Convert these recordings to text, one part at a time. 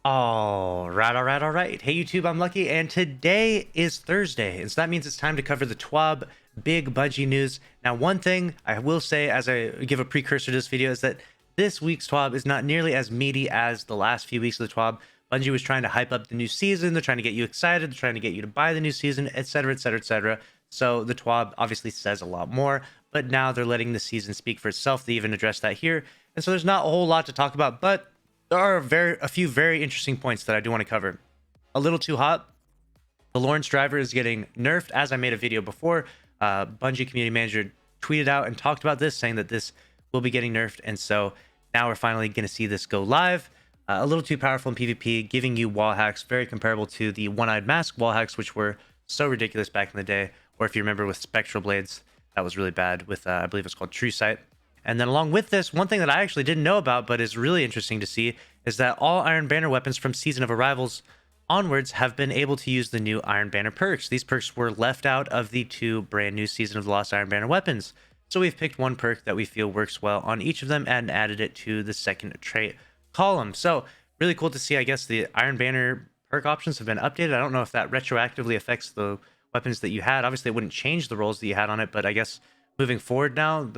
All right. Hey YouTube, I'm Lucky, and today is Thursday, and so that means it's time to cover the TWAB big Bungie news. Now, one thing I will say as I give a precursor to this video is that this week's TWAB is not nearly as meaty as the last few weeks of the TWAB. Bungie was trying to hype up the new season, they're trying to get you excited, they're trying to get you to buy the new season, etc, etc, etc. So the TWAB obviously says a lot more, but now they're letting the season speak for itself. They even address that here, and so there's not a whole lot to talk about, but there are a few very interesting points that I do want to cover. A little too hot. The Lawrence driver is getting nerfed, as I made a video before. Bungie community manager tweeted out and talked about this, saying that this will be getting nerfed, and so now we're finally going to see this go live. A little too powerful in PvP, giving you wall hacks, very comparable to the one-eyed mask wall hacks, which were so ridiculous back in the day. Or if you remember with Spectral Blades, that was really bad with, I believe it's called True Sight. And then along with this, one thing that I actually didn't know about, but is really interesting to see, is that all Iron Banner weapons from Season of Arrivals onwards have been able to use the new Iron Banner perks. These perks were left out of the two brand new Season of the Lost Iron Banner weapons. So we've picked one perk that we feel works well on each of them and added it to the second trait column. So really cool to see. I guess the Iron Banner perk options have been updated. I don't know if that retroactively affects the weapons that you had. Obviously, it wouldn't change the rolls that you had on it, but I guess moving forward now,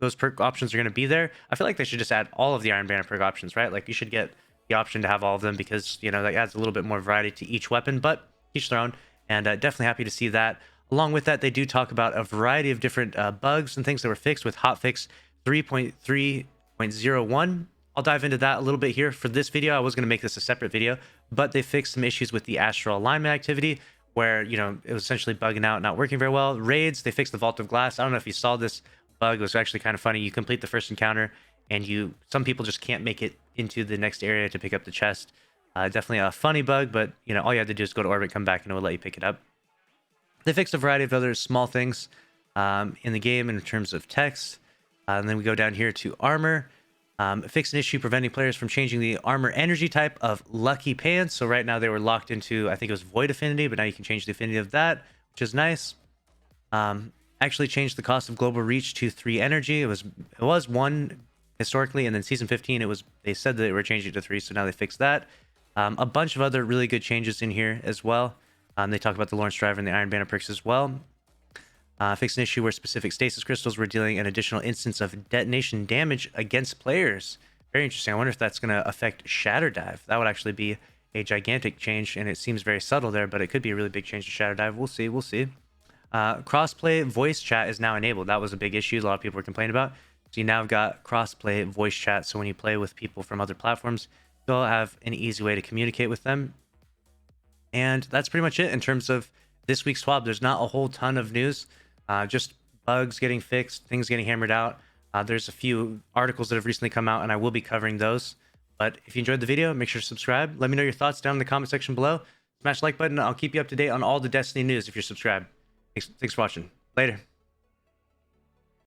those perk options are going to be there. I feel like they should just add all of the Iron Banner perk options, right? Like you should get the option to have all of them because, you know, that adds a little bit more variety to each weapon, but each their own. And definitely happy to see that. Along with that, they do talk about a variety of different bugs and things that were fixed with hotfix 3.3.01. I'll dive into that a little bit here for this video. I was going to make this a separate video, but they fixed some issues with the astral alignment activity where, you know, it was essentially bugging out, not working very well. Raids, they fixed the Vault of Glass. I don't know if you saw this bug. It was actually kind of funny. You complete the first encounter and some people just can't make it into the next area to pick up the chest. Definitely a funny bug, but you know, all you have to do is go to orbit, come back, and it will let you pick it up. They fixed a variety of other small things in the game in terms of text. And then we go down here to armor. Fixed an issue preventing players from changing the armor energy type of Lucky Pants. So right now they were locked into, I think it was Void Affinity, but now you can change the affinity of that, which is nice. Actually changed the cost of global reach to 3 energy. It was 1 historically, and then season 15 they said that they were changing it to 3, so now they fixed that. A bunch of other really good changes in here as well. They talk about the Lawrence driver and the Iron Banner perks as well. Fixed an issue where specific stasis crystals were dealing an additional instance of detonation damage against players. Very interesting. I wonder if that's going to affect Shatter Dive. That would actually be a gigantic change, and it seems very subtle there, but it could be a really big change to Shatter Dive. We'll see. We'll see. Crossplay voice chat is now enabled. That was a big issue a lot of people were complaining about. So you now have got crossplay voice chat, so when you play with people from other platforms, you'll have an easy way to communicate with them. And that's pretty much it in terms of this week's TWAB. There's not a whole ton of news, just bugs getting fixed, things getting hammered out. There's a few articles that have recently come out, and I will be covering those. But if you enjoyed the video, make sure to subscribe. Let me know your thoughts down in the comment section below. Smash the like button. I'll keep you up to date on all the Destiny news if you're subscribed. Thanks for watching. Later.